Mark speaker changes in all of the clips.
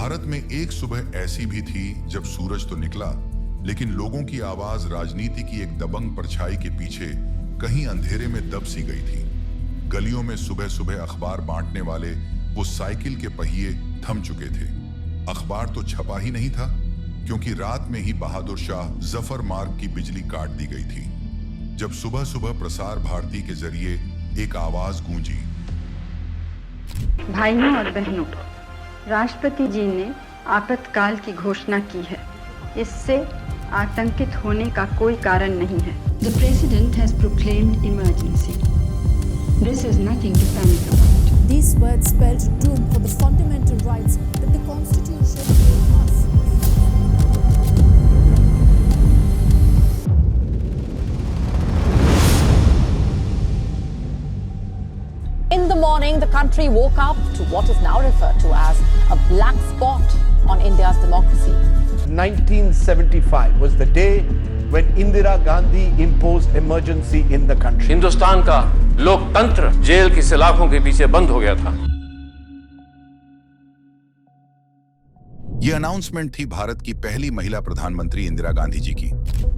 Speaker 1: भारत में एक सुबह ऐसी भी थी जब सूरज तो निकला, लेकिन लोगों की आवाज राजनीति की एक दबंग परछाई के पीछे कहीं अंधेरे में दब सी गई थी। गलियों में सुबह सुबह अखबार बांटने वाले वो साइकिल के पहिए थम चुके थे। अखबार तो छपा ही नहीं था, क्योंकि रात में ही बहादुर शाह जफर मार्ग की बिजली काट दी गई थी। जब सुबह सुबह प्रसार भारती के जरिए एक आवाज गूंजी,
Speaker 2: भाइयों और बहनों, राष्ट्रपति जी ने आपातकाल की घोषणा की है। इससे आतंकित होने का कोई कारण नहीं है। The President has proclaimed emergency. This is nothing to panic about.
Speaker 3: These words spelled doom for the fundamental rights that the Constitution gave us.
Speaker 4: In the morning, the country woke up to what is now referred to as a black spot on India's democracy.
Speaker 5: 1975 was the day when Indira Gandhi imposed emergency in the country.
Speaker 6: Hindustan का लोकतंत्र jail की सलाखों के पीछे बंद हो गया था।
Speaker 1: यह अनाउंसमेंट थी भारत की पहली महिला प्रधानमंत्री इंदिरा गांधी जी की।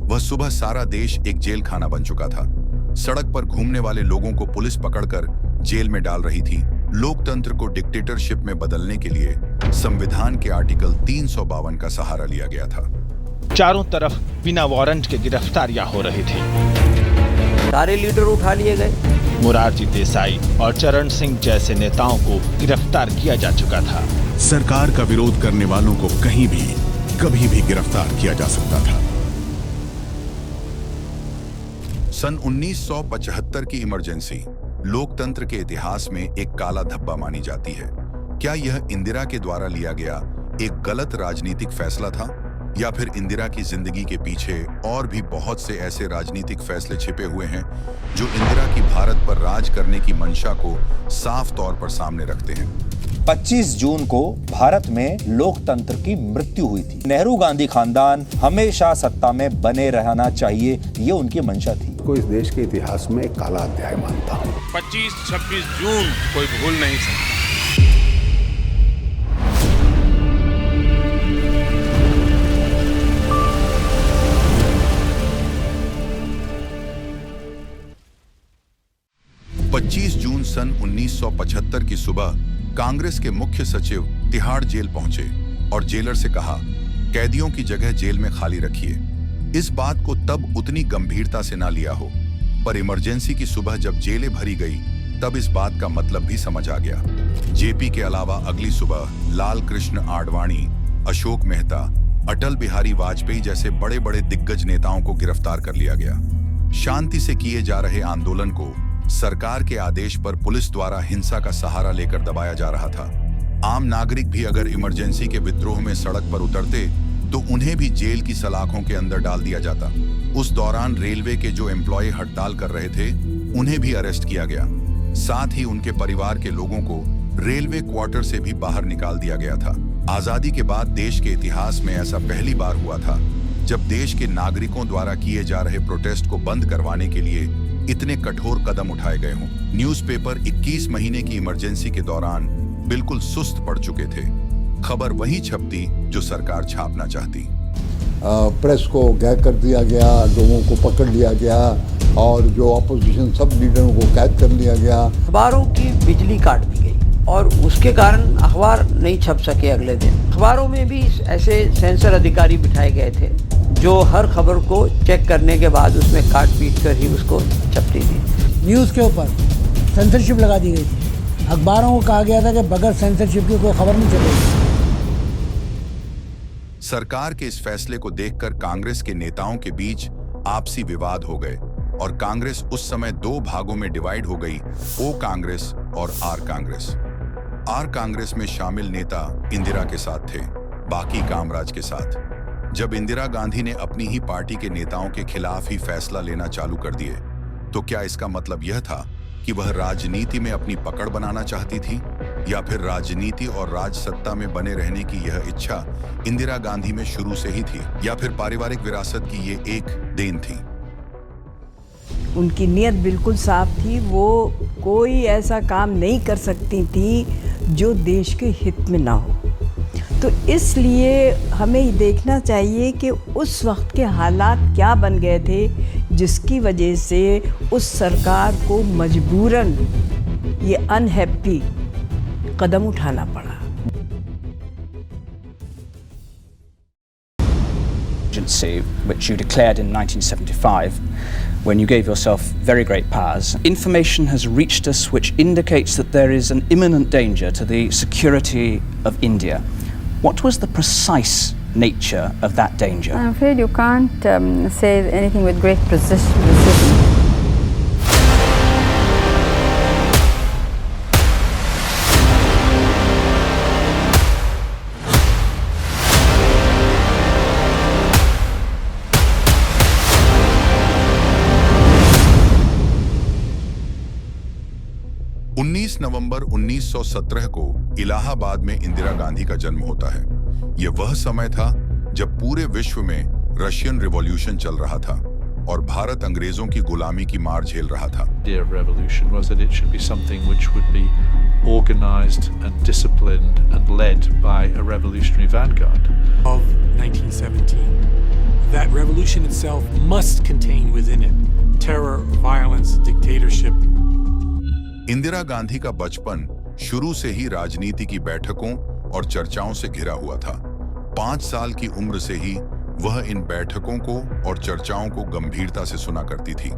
Speaker 1: वह सुबह सारा देश एक जेल खाना बन चुका था। सड़क पर घूमने वाले लोगों को पुलिस पकड़कर जेल में डाल रही थी। लोकतंत्र को डिक्टेटरशिप में बदलने के लिए संविधान के आर्टिकल 352 का सहारा लिया गया था।
Speaker 7: चारों तरफ बिना वारंट के गिरफ्तारियां हो रही थी।
Speaker 8: सारे लीडर उठा लिए गए।
Speaker 7: मोरारजी देसाई और चरण सिंह जैसे नेताओं को गिरफ्तार किया जा चुका था।
Speaker 9: सरकार का विरोध करने वालों को कहीं भी कभी भी गिरफ्तार किया जा सकता था।
Speaker 1: सन 1975 की इमरजेंसी लोकतंत्र के इतिहास में एक काला धब्बा मानी जाती है। क्या यह इंदिरा के द्वारा लिया गया एक गलत राजनीतिक फैसला था, या फिर इंदिरा की जिंदगी के पीछे और भी बहुत से ऐसे राजनीतिक फैसले छिपे हुए हैं जो इंदिरा की भारत पर राज करने की मंशा को साफ तौर पर सामने रखते हैं।
Speaker 10: 25 जून को भारत में लोकतंत्र की मृत्यु हुई थी। नेहरू गांधी खानदान हमेशा सत्ता में बने रहना चाहिए, ये उनकी मंशा थी।
Speaker 9: को इस देश के इतिहास में एक काला अध्याय मानता हूँ।
Speaker 6: 25-26 जून कोई भूल नहीं सकता।
Speaker 1: जून सन 1975 की सुबह कांग्रेस के मुख्य सचिव तिहाड़ जेल पहुंचे और जेलर से कहा, कैदियों की जगह जेल में खाली रखिए। इस बात को तब उतनी गंभीरता से ना लिया हो, पर इमरजेंसी की सुबह जब जेलें भरी गई तब इस बात का मतलब भी समझ आ गया। जेपी के अलावा अगली सुबह लाल कृष्ण आडवाणी, अशोक मेहता, अटल बिहारी वाजपेयी जैसे बड़े बड़े दिग्गज नेताओं को गिरफ्तार कर लिया गया। शांति से किए जा रहे आंदोलन को सरकार के आदेश पर पुलिस द्वारा हिंसा का सहारा लेकर दबाया जा रहा था। आम नागरिक भी अगर इमरजेंसी के विद्रोह में सड़क पर उतरते तो उन्हें भी जेल की सलाखों के अंदर डाल दिया जाता। उस दौरान रेलवे के जो एम्प्लॉय हड़ताल कर रहे थे उन्हें भी अरेस्ट किया गया। साथ ही उनके परिवार के लोगों को रेलवे क्वार्टर से भी बाहर निकाल दिया गया था। आजादी के बाद देश के इतिहास में ऐसा पहली बार हुआ था जब देश के नागरिकों द्वारा किए जा रहे प्रोटेस्ट को बंद करवाने के लिए इतने कठोर कदम उठाए गए हों। न्यूज़पेपर 21 महीने की इमरजेंसी के दौरान बिल्कुल सुस्त पड़ चुके थे। खबर वही छपती जो सरकार छापना चाहती।
Speaker 11: प्रेस को गैग कर दिया गया, लोगों को पकड़ लिया गया और जो अपोजिशन सब लीडरों को कैद कर लिया गया।
Speaker 8: अखबारों की बिजली काट दी गई और उसके कारण अखबार नहीं छप सके अगले दिन। अखबारों में भी ऐसे सेंसर अधिकारी बिठाए गए थे जो हर खबर को चेक करने के बाद उसमें काट पीट कर ही उसको छपती थी।
Speaker 12: न्यूज़ के ऊपर सेंसरशिप लगा दी गई थी। अखबारों को कहा गया था कि बगैर सेंसरशिप की कोई खबर नहीं चलेगी।
Speaker 1: सरकार के इस फैसले को देखकर कांग्रेस के नेताओं के बीच आपसी विवाद हो गए और कांग्रेस उस समय दो भागों में डिवाइड हो गई, ओ कांग्रेस और आर कांग्रेस। आर कांग्रेस में शामिल नेता इंदिरा के साथ थे, बाकी कामराज के साथ। जब इंदिरा गांधी ने अपनी ही पार्टी के नेताओं के खिलाफ ही फैसला लेना चालू कर दिए, तो क्या इसका मतलब यह था कि वह राजनीति में अपनी पकड़ बनाना चाहती थी, या फिर राजनीति और राजसत्ता में बने रहने की यह इच्छा इंदिरा गांधी में शुरू से ही थी, या फिर पारिवारिक विरासत की ये एक देन थी?
Speaker 13: उनकी नीयत बिल्कुल साफ थी। वो कोई ऐसा काम नहीं कर सकती थी जो देश के हित में ना हो। तो इसलिए हमें देखना चाहिए कि उस वक्त के हालात क्या बन गए थे जिसकी वजह से उस सरकार को मजबूरन ये अनहैप्पी कदम उठाना पड़ा।
Speaker 14: Which you declared in 1975 when you gave yourself very great powers. Information has reached us which indicates that there is an imminent danger to the security of India. What was the precise nature of that danger?
Speaker 2: I'm afraid you can't say anything with great precision.
Speaker 1: नवंबर 1917 को इलाहाबाद में इंदिरा गांधी का जन्म होता है। यह वह समय था जब पूरे विश्व में रशियन रिवॉल्यूशन चल रहा था और भारत अंग्रेजों की गुलामी की मार झेल रहा था।
Speaker 15: The revolution was that it should be something which would be organized and disciplined and led by a revolutionary vanguard.
Speaker 16: Of 1917, that revolution itself must contain within it terror, violence, dictatorship.
Speaker 1: Indira Gandhi का बचपन शुरू से ही राजनीति की बैठकों और चर्चाओं से घिरा हुआ था। 5 साल की उम्र से ही वह इन बैठकों को और चर्चाओं को गंभीरता से सुना करती थी।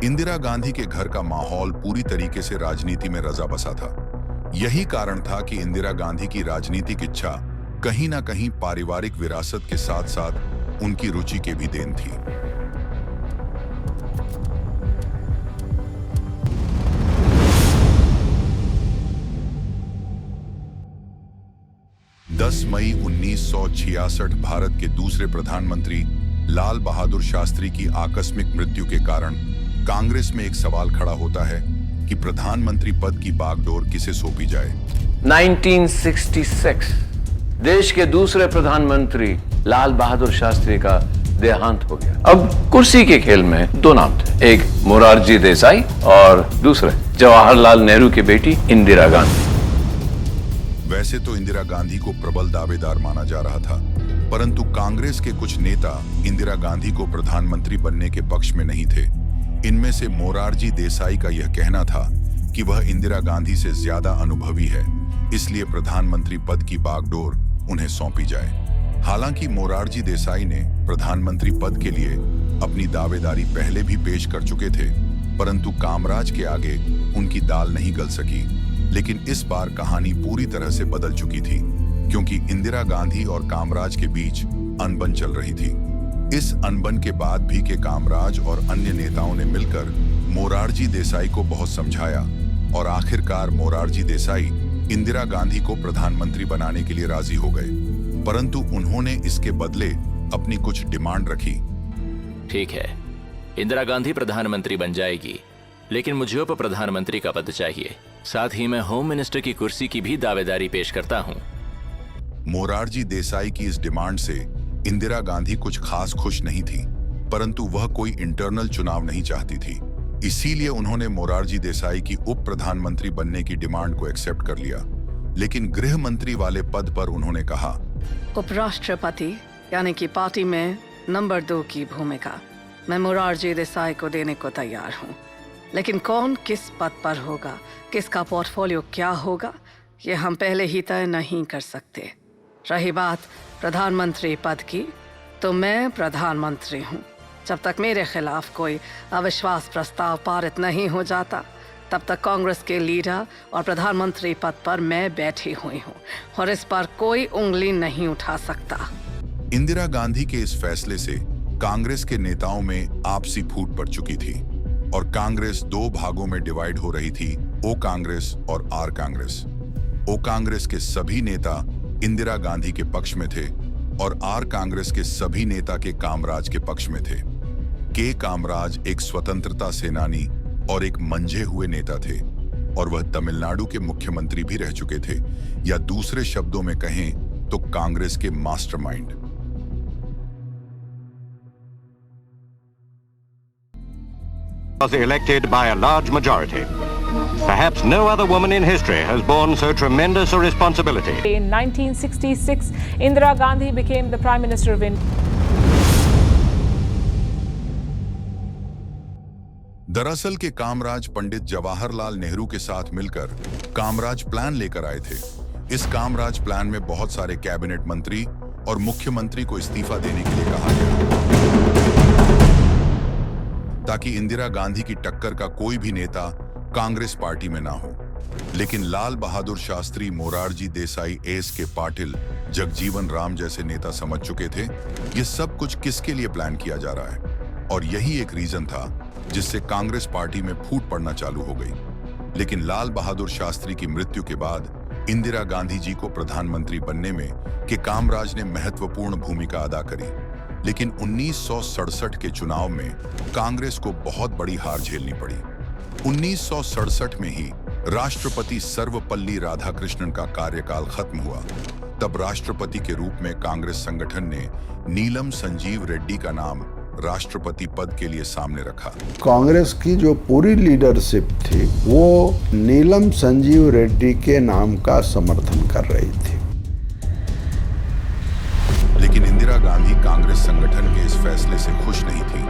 Speaker 1: इंदिरा गांधी के घर का माहौल पूरी तरीके से राजनीति में रचा बसा था। यही कारण था कि इंदिरा गांधी की राजनीतिक इच्छा कहीं ना कहीं पारिवारिक विरासत के साथ साथ उनकी रुचि के भी देन थी। 10 मई 1966 भारत के दूसरे प्रधानमंत्री लाल बहादुर शास्त्री की आकस्मिक मृत्यु के कारण कांग्रेस में एक सवाल खड़ा होता है कि प्रधानमंत्री पद की बागडोर किसे सौंपी जाए।
Speaker 6: 1966 देश के दूसरे प्रधानमंत्री लाल बहादुर शास्त्री का देहांत हो गया। अब कुर्सी के खेल में 2 नाम थे, एक मोरारजी देसाई और दूसरे जवाहरलाल नेहरू की बेटी इंदिरा गांधी।
Speaker 1: वैसे तो इंदिरा गांधी को प्रबल दावेदार माना जा रहा था, परंतु कांग्रेस के कुछ नेता इंदिरा गांधी को प्रधानमंत्री बनने के पक्ष में नहीं थे। इनमें से मोरारजी देसाई का यह कहना था कि वह इंदिरा गांधी से ज्यादा अनुभवी है, इसलिए प्रधानमंत्री पद की बागडोर उन्हें सौंपी जाए। हालांकि मोरारजी देसाई ने प्रधानमंत्री पद के लिए अपनी दावेदारी पहले भी पेश कर चुके थे, परंतु कामराज के आगे उनकी दाल नहीं गल सकी। लेकिन इस बार कहानी पूरी तरह से बदल चुकी थी, क्योंकि इंदिरा गांधी और कामराज के बीच अनबन चल रही थी। इस अनबन के बाद भी के कामराज और अन्य नेताओं ने मिलकर मोरारजी देसाई को बहुत समझाया और आखिरकार मोरारजी देसाई इंदिरा गांधी को प्रधानमंत्री बनाने के लिए राजी हो गए, परंतु उन्होंने इसके बदले अपनी कुछ डिमांड रखी।
Speaker 17: ठीक है, इंदिरा गांधी प्रधानमंत्री बन जाएगी, लेकिन मुझे उप प्रधानमंत्री का पद चाहिए। साथ ही मैं होम मिनिस्टर की कुर्सी की भी दावेदारी पेश करता हूं।
Speaker 1: मोरारजी देसाई की इस डिमांड से इंदिरा गांधी कुछ खास खुश नहीं थी, परंतु वह कोई इंटरनल चुनाव नहीं चाहती थी। इसीलिए उन्होंने मोरारजी देसाई की उप प्रधानमंत्री बनने की डिमांड को एक्सेप्ट कर लिया, लेकिन गृह मंत्री वाले पद पर उन्होंने कहा,
Speaker 18: उपराष्ट्रपति यानी कि पार्टी में नंबर 2 की भूमिका मैं मोरारजी देसाई को देने को तैयार हूँ, लेकिन कौन किस पद पर होगा, किसका पोर्टफोलियो क्या होगा, ये हम पहले ही तय नहीं कर सकते। रही बात प्रधानमंत्री पद की, तो मैं प्रधानमंत्री हूँ। जब तक मेरे खिलाफ कोई अविश्वास प्रस्ताव पारित नहीं हो जाता, तब तक कांग्रेस के लीडर और प्रधानमंत्री पद पर मैं बैठी हुई हूँ और इस पर कोई उंगली नहीं उठा सकता।
Speaker 1: इंदिरा गांधी के इस फैसले से कांग्रेस के नेताओं में आपसी फूट पड़ चुकी थी और कांग्रेस 2 भागों में डिवाइड हो रही थी, ओ कांग्रेस और आर कांग्रेस। ओ कांग्रेस के सभी नेता इंदिरा गांधी के पक्ष में थे और आर कांग्रेस के सभी नेता के कामराज के पक्ष में थे। के कामराज एक स्वतंत्रता सेनानी और एक मंझे हुए नेता थे और वह तमिलनाडु के मुख्यमंत्री भी रह चुके थे, या दूसरे शब्दों में कहें तो कांग्रेस के mastermind.
Speaker 19: Was elected by a large majority. Perhaps no other woman in history has borne so tremendous a responsibility.
Speaker 20: In 1966, Indira Gandhi became the Prime Minister of India.
Speaker 1: दरअसल के कामराज पंडित जवाहरलाल नेहरू के साथ मिलकर कामराज प्लान लेकर आए थे। इस कामराज प्लान में बहुत सारे कैबिनेट मंत्री और मुख्यमंत्री को इस्तीफा देने के लिए कहा गया ताकि इंदिरा गांधी की टक्कर का कोई भी नेता कांग्रेस पार्टी में ना हो। लेकिन लाल बहादुर शास्त्री, मोरारजी देसाई, एस.के. पाटिल, जगजीवन राम जैसे नेता समझ चुके थे ये सब कुछ किसके लिए प्लान किया जा रहा है, और यही एक रीजन था जिससे कांग्रेस पार्टी में फूट पड़ना चालू हो गई। लेकिन लाल बहादुर शास्त्री की मृत्यु के बाद इंदिरा गांधी जी को प्रधानमंत्री बनने में के कामराज ने महत्वपूर्ण भूमिका अदा करी। लेकिन 1967 के चुनाव में कांग्रेस को बहुत बड़ी हार झेलनी पड़ी। 1967 में ही राष्ट्रपति सर्वपल्ली राधाकृष्णन का कार्यकाल खत्म हुआ। तब राष्ट्रपति के रूप में कांग्रेस संगठन ने नीलम संजीव रेड्डी का नाम राष्ट्रपति पद के लिए सामने रखा।
Speaker 11: कांग्रेस की जो पूरी लीडरशिप थी वो नीलम संजीव रेड्डी के नाम का समर्थन कर रही थी।
Speaker 1: लेकिन इंदिरा गांधी कांग्रेस संगठन के इस फैसले से खुश नहीं थी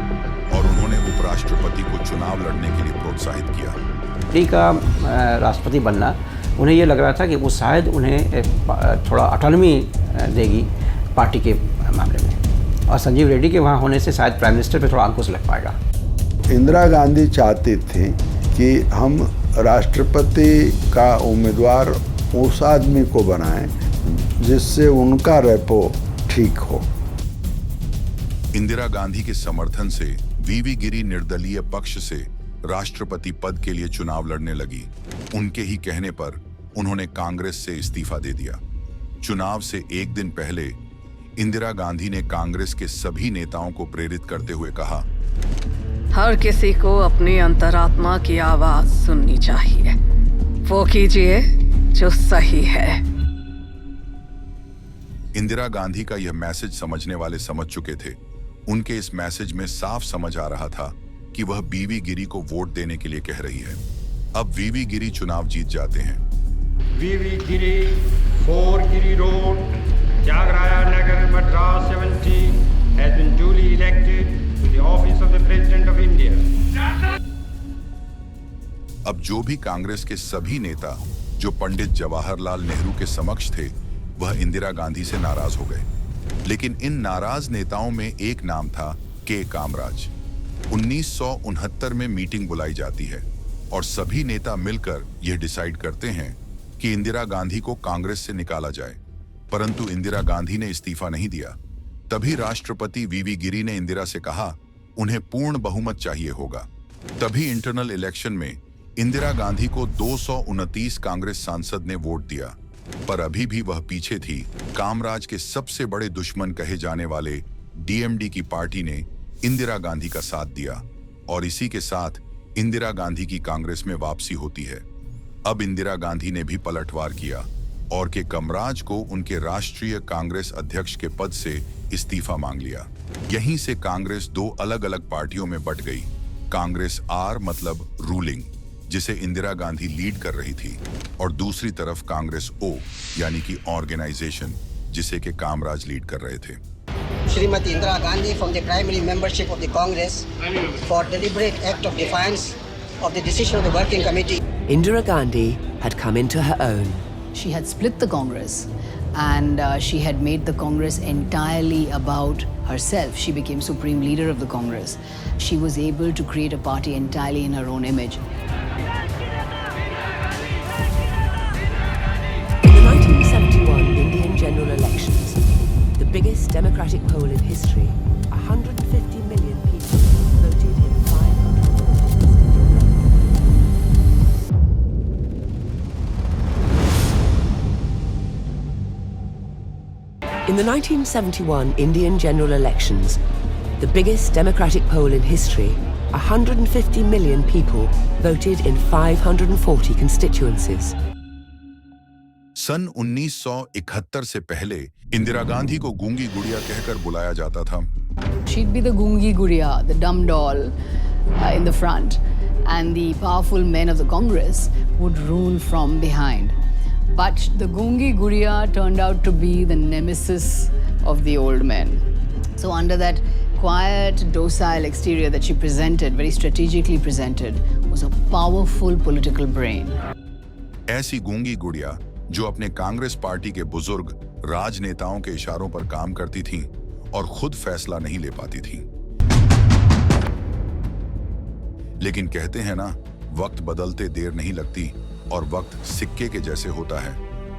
Speaker 1: और उन्होंने उपराष्ट्रपति को चुनाव लड़ने के लिए प्रोत्साहित किया।
Speaker 8: रेड्डी का राष्ट्रपति बनना उन्हें ये लग रहा था कि वो शायद उन्हें थोड़ा ऑटोनॉमी देगी पार्टी के मामले में, और संजीव रेड्डी के वहाँ होने से शायद प्राइम मिनिस्टर पे थोड़ा अंकुश लग पाएगा।
Speaker 11: इंदिरा गांधी चाहती थी कि हम राष्ट्रपति का उम्मीदवार उस आदमी को बनाएं जिससे उनका रेपो ठीक हो।
Speaker 1: इंदिरा गांधी के समर्थन से वीवी गिरी निर्दलीय पक्ष से राष्ट्रपति पद के लिए चुनाव लड़ने लगी। उनके ही कहने पर उन्होंने कांग्रेस से इस्तीफा दे दिया। चुनाव से एक दिन पहले इंदिरा गांधी ने कांग्रेस के सभी नेताओं को प्रेरित करते हुए कहा,
Speaker 18: हर किसी को अपनी अंतरात्मा की आवाज सुननी चाहिए, वो कीजिए जो सही है।
Speaker 1: इंदिरा गांधी का यह मैसेज समझने वाले समझ चुके थे। उनके इस मैसेज में साफ समझ आ रहा था कि वह वीवी गिरी को वोट देने के लिए कह रही है। अब वीवी गिरी चुनाव जीत जाते हैं।
Speaker 21: वीवी गिरी 4 गिरी road, त्यागराया Nagar, Madras 17 has been duly elected to the office of the President of India.
Speaker 1: अब जो भी कांग्रेस के सभी नेता जो पंडित जवाहरलाल नेहरू के समक्ष थे वह इंदिरा गांधी से नाराज हो गए। लेकिन इन नाराज नेताओं में एक नाम था के कामराज। 1969 में मीटिंग बुलाई जाती है और सभी नेता मिलकर यह डिसाइड करते हैं कि इंदिरा गांधी को कांग्रेस से निकाला जाए, परंतु इंदिरा गांधी ने इस्तीफा नहीं दिया। तभी राष्ट्रपति वीवी गिरी ने इंदिरा से कहा उन्हें पूर्ण बहुमत चाहिए होगा। तभी इंटरनल इलेक्शन में इंदिरा गांधी को 229 कांग्रेस सांसद ने वोट दिया, पर अभी भी वह पीछे थी। कामराज के सबसे बड़े दुश्मन कहे जाने वाले डीएमडी की पार्टी ने इंदिरा गांधी का साथ दिया और इसी के साथ इंदिरा गांधी की कांग्रेस में वापसी होती है। अब इंदिरा गांधी ने भी पलटवार किया और के कामराज को उनके राष्ट्रीय कांग्रेस अध्यक्ष के पद से इस्तीफा मांग लिया। यहीं से कांग्रेस दो अलग अलग पार्टियों में बट गई। कांग्रेस आर मतलब रूलिंग, जिसे इंदिरा गांधी लीड कर रही थी, और दूसरी तरफ कांग्रेस ओ यानी कि ऑर्गेनाइजेशन, जिसे के कामराज लीड कर रहे थे।
Speaker 22: Srimati Indira Gandhi from the primary membership of the Congress for deliberate act of defiance of the decision of the working committee.
Speaker 23: Indira Gandhi had come into her own.
Speaker 24: She had split the Congress and she had made the Congress entirely about herself. She became supreme leader of the Congress. She was able to create a party entirely in her own image.
Speaker 23: In the 1971 Indian general elections, the biggest democratic poll in history, 150 million people voted in 500. In the 1971 Indian general elections, the biggest democratic poll in history, 150 million people voted in 540 constituencies.
Speaker 1: सन 1971 से पहले इंदिरा गांधी को गूंगी गुड़िया कहकर बुलाया जाता था।
Speaker 24: She'd be the Gungi Gudiya, the dumb doll in the front. and the powerful men of the Congress would rule from behind. But the Gungi Guriya turned out to be the nemesis of the old men. So under that quiet, docile exterior that she presented, very strategically presented, was a powerful political brain.
Speaker 1: ऐसी गूंगी गुड़िया जो अपने Congress party के बुजुर्ग राजनेताओं के इशारों पर काम करती थीं और खुद फैसला नहीं ले पाती थीं। लेकिन कहते हैं ना, वक्त बदलते देर नहीं लगती और वक्त सिक्के के जैसे होता है।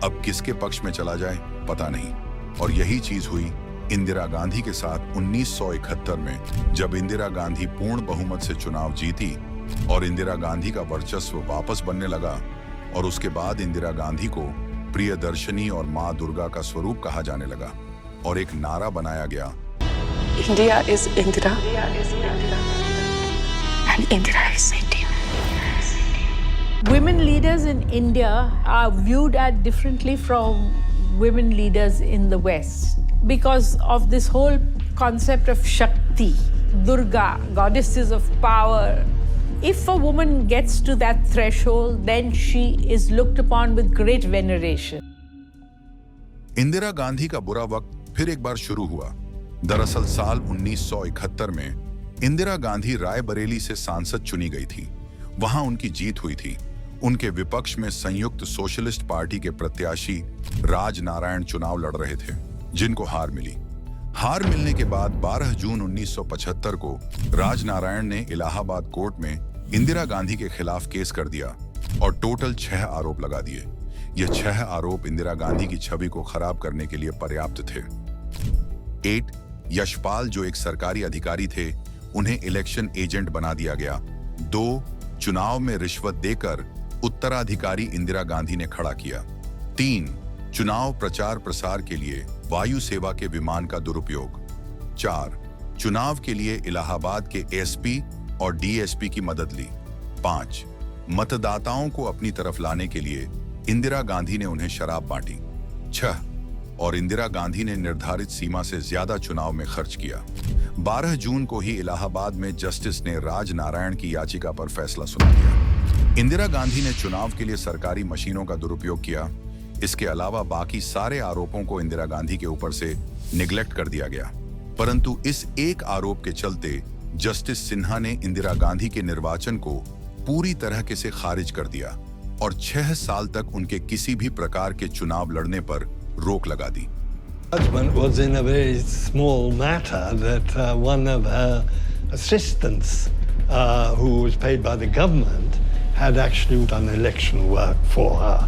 Speaker 1: अब किसके पक्ष में चला जाए पता नहीं। और यही चीज हुई इंदिरा गांधी के साथ 1971 में, जब इंदिरा गांधी पूर्ण बहुमत से चुनाव जीती और इंदिरा गांधी का वर्चस्व वापस बनने लगा। और उसके बाद इंदिरा गांधी को प्रियदर्शनी और मां दुर्गा का स्वरूप कहा जाने लगा और एक नारा बनाया गया,
Speaker 3: India is Indira and Indira is India.
Speaker 4: Women leaders in India are viewed at differently from women leaders in the West because of this whole concept of Shakti, Durga, goddesses of power. If a woman gets to that threshold, then she is looked upon with great veneration.
Speaker 1: Indira Gandhi का बुरा वक्त फिर एक बार शुरू हुआ। दरअसल साल 1971 में इंदिरा गांधी रायबरेली से सांसद चुनी गई थी। वहां उनकी जीत हुई थी। उनके विपक्ष में संयुक्त सोशलिस्ट पार्टी के प्रत्याशी राजनारायण चुनाव लड़ रहे थे, जिनको हार मिली। हार मिलने के बाद 12 जून 1975 को राजनारायण ने इलाहाबाद कोर्ट में इंदिरा गांधी के खिलाफ केस कर दिया और टोटल 6 आरोप लगा दिए। ये 6 आरोप इंदिरा गांधी की छवि को खराब करने के लिए पर्याप्त थे। 8 यशपाल, जो एक सरकारी अधिकारी थे, उन्हें इलेक्शन एजेंट बना दिया गया। 2 चुनाव में रिश्वत देकर उत्तराधिकारी इंदिरा गांधी ने खड़ा किया। 3 चुनाव प्रचार प्रसार के लिए वायु सेवा के विमान का दुरुपयोग। 4 चुनाव के लिए इलाहाबाद के एसपी और डीएसपी की मदद ली। 5 मतदाताओं को अपनी तरफ लाने के लिए इंदिरा गांधी ने उन्हें शराब बांटी। 6 और इंदिरा गांधी ने निर्धारित सीमा से ज्यादा चुनाव में खर्च किया। 12 जून को ही इलाहाबाद में जस्टिस ने राजनारायण की याचिका पर फैसला सुना दिया। इंदिरा गांधी ने चुनाव के लिए सरकारी मशीनों का दुरुपयोग किया। इसके अलावा बाकी सारे आरोपों को इंदिरा गांधी के ऊपर से निगलेक्ट कर दिया गया। परंतु इस एक आरोप के चलते जस्टिस सिन्हा ने इंदिरा गांधी के निर्वाचन को पूरी तरह से खारिज कर दिया और 6 साल तक उनके किसी भी प्रकार के चुनाव लड़ने पर रोक लगा दी।
Speaker 5: Judgment was in a very small matter that one of her assistants, who was paid by the government, had actually done election work for her,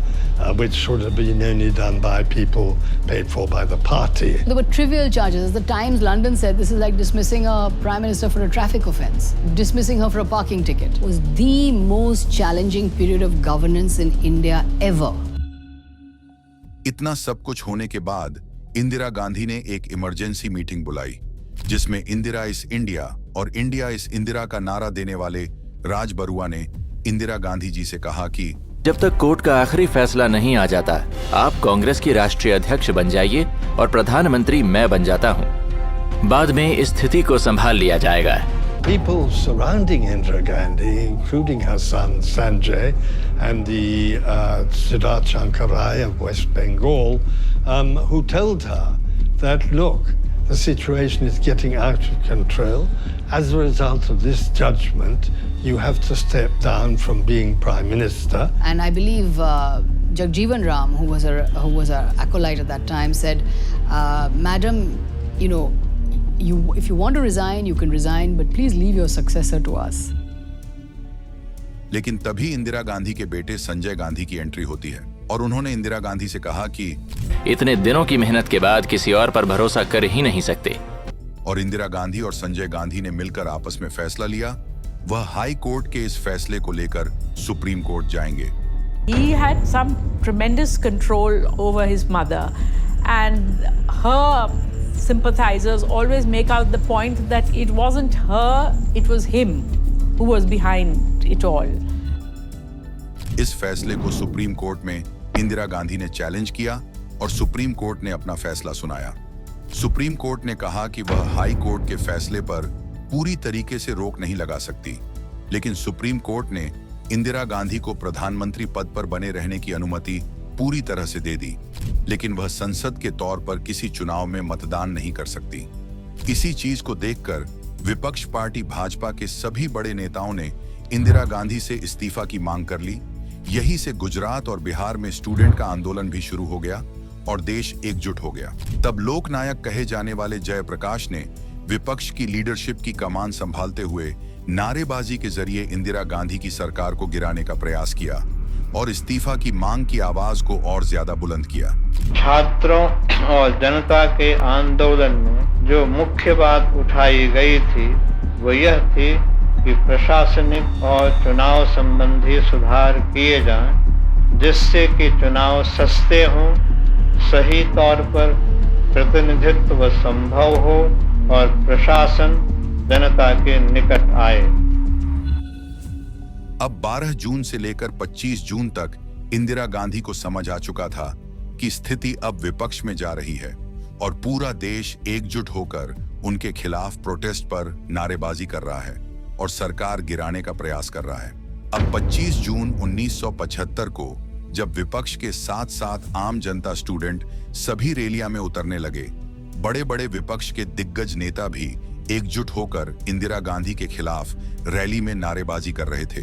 Speaker 5: which should have been only done by people paid for by the party.
Speaker 24: There were trivial charges. As the Times London said, this is like dismissing a prime minister for a traffic offence, dismissing her for a parking ticket. It was the most challenging period of governance in India ever.
Speaker 1: इतना सब कुछ होने के बाद इंदिरा गांधी ने एक emergency meeting बुलाई, जिसमें इंदिरा इस इंडिया और इंडिया इस इंदिरा का नारा देने वाले राज बरुआ ने इंदिरा गांधी जी से कहा कि
Speaker 17: जब तक कोर्ट का आखिरी फैसला नहीं आ जाता, आप कांग्रेस की राष्ट्रीय अध्यक्ष बन जाइए और प्रधानमंत्री मैं बन जाता हूं। बाद में इस स्थिति को संभाल लिया जाएगा।
Speaker 5: People surrounding Indira Gandhi, including her son Sanjay and the Siddharth Shankar Rai of West Bengal, who told her that, look, the situation is getting out of control. As a result of this judgment, you have to step down from being Prime Minister.
Speaker 24: And I believe Jagjeevan Ram, who was an acolyte at that time, said, Madam, you know, if you want to resign, you can resign, but please leave your successor to us.
Speaker 1: लेकिन तभी इंदिरा गांधी के बेटे संजय गांधी की entry होती है और उन्होंने इंदिरा गांधी से कहा कि
Speaker 17: इतने दिनों की मेहनत के बाद किसी और पर भरोसा कर ही नहीं सकते।
Speaker 1: और इंदिरा गांधी और संजय गांधी ने मिलकर आपस में फैसला लिया, वह हाई कोर्ट के इस फैसले को लेकर सुप्रीम कोर्ट जाएंगे।
Speaker 4: He had some tremendous control over his mother, and her sympathizers always make out the point that it wasn't her, it was him who was behind it all.
Speaker 1: इस फैसले को supreme court में इंदिरा गांधी ने challenge किया और supreme court ने अपना फैसला सुनाया। सुप्रीम कोर्ट ने कहा कि वह हाई कोर्ट के फैसले पर पूरी तरीके से रोक नहीं लगा सकती लेकिन सुप्रीम कोर्ट ने इंदिरा गांधी को प्रधानमंत्री पद पर बने रहने की अनुमति पूरी तरह से दे दी, लेकिन वह संसद के तौर पर किसी चुनाव में मतदान नहीं कर सकती। इसी चीज को देखकर विपक्ष पार्टी भाजपा के सभी बड़े नेताओं ने इंदिरा गांधी से इस्तीफा की मांग कर ली। यही से गुजरात और बिहार में स्टूडेंट का आंदोलन भी शुरू हो गया और देश एकजुट हो गया। तब लोकनायक कहे जाने वाले जयप्रकाश ने विपक्ष की लीडरशिप की कमान संभालते हुए नारेबाजी के जरिए इंदिरा गांधी की सरकार को गिराने का प्रयास किया और इस्तीफा की मांग की आवाज को और ज्यादा बुलंद किया।
Speaker 7: छात्रों और जनता के आंदोलन में जो मुख्य बात उठाई गई थी वो यह थी कि प्रशासनिक और चुनाव संबंधी सुधार किए जाएं, जिससे कि चुनाव सस्ते हों, सही तौर पर प्रतिनिधित्व संभव हो और प्रशासन जनता के निकट आए।
Speaker 1: अब 12 जून से लेकर 25 जून तक इंदिरा गांधी को समझ आ चुका था कि स्थिति अब विपक्ष में जा रही है और पूरा देश एकजुट होकर उनके खिलाफ प्रोटेस्ट पर नारेबाजी कर रहा है और सरकार गिराने का प्रयास कर रहा है। अब 25 जून 1975 को जब विपक्ष के साथ साथ आम जनता, स्टूडेंट सभी रैलियां में उतरने लगे, बड़े बड़े विपक्ष के दिग्गज नेता भी एकजुट होकर इंदिरा गांधी के खिलाफ रैली में नारेबाजी कर रहे थे।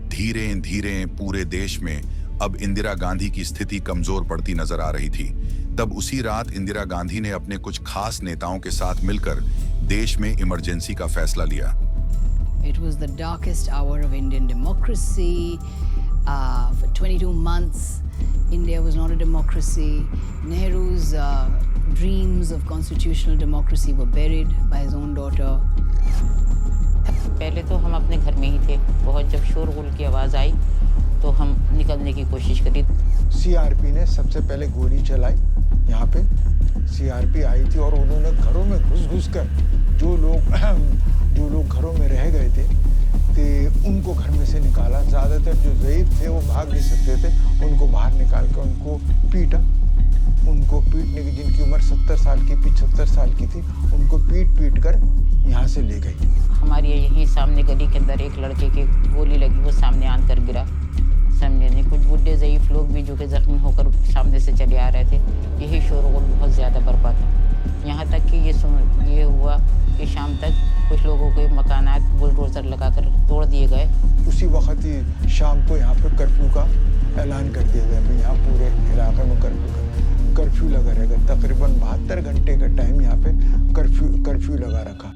Speaker 1: धीरे धीरे पूरे देश में अब इंदिरा गांधी की स्थिति कमजोर पड़ती नजर आ रही थी। तब उसी रात इंदिरा गांधी ने अपने कुछ खास नेताओं के साथ मिलकर देश में इमरजेंसी का फैसला लिया।
Speaker 24: It was the darkest hour of Indian democracy. For 22 months, India was not a democracy. Nehru's dreams of constitutional democracy were buried by his own daughter.
Speaker 9: पहले तो हम अपने घर में ही थे। बहुत जब शोरगुल की आवाज़ आई तो हम निकलने की कोशिश करी।
Speaker 10: सीआरपी ने सबसे पहले गोली चलाई। यहाँ पे सीआरपी आई थी और उन्होंने घरों में घुस कर जो लोग घरों में रह गए थे उनको घर में से निकाला। ज़्यादातर जो ज़ईफ थे वो भाग नहीं सकते थे, उनको बाहर निकाल कर उनको पीटा। उनको पीटने की, जिनकी उम्र 70 साल की 75 साल की थी, उनको पीट कर यहाँ से ले गई।
Speaker 9: हमारी यहीं सामने गली के अंदर एक लड़के की गोली लगी, वो सामने आकर गिरा। सामने नहीं, कुछ बुढ़े ज़ईफ लोग भी जो कि जख्मी होकर सामने से चले आ रहे थे। यही शोरगुल बहुत ज़्यादा बर्पा था। यहाँ तक कि ये हुआ कि शाम तक कुछ लोगों के मकानात बुलडोजर लगाकर तोड़ दिए गए।
Speaker 10: उसी वक्त ही शाम को यहाँ पे कर्फ्यू का ऐलान कर दिया गया। यहाँ पूरे इलाके में कर्फ्यू लगा रहेगा। तकरीबन 72 घंटे का टाइम यहाँ पे कर्फ्यू लगा रखा।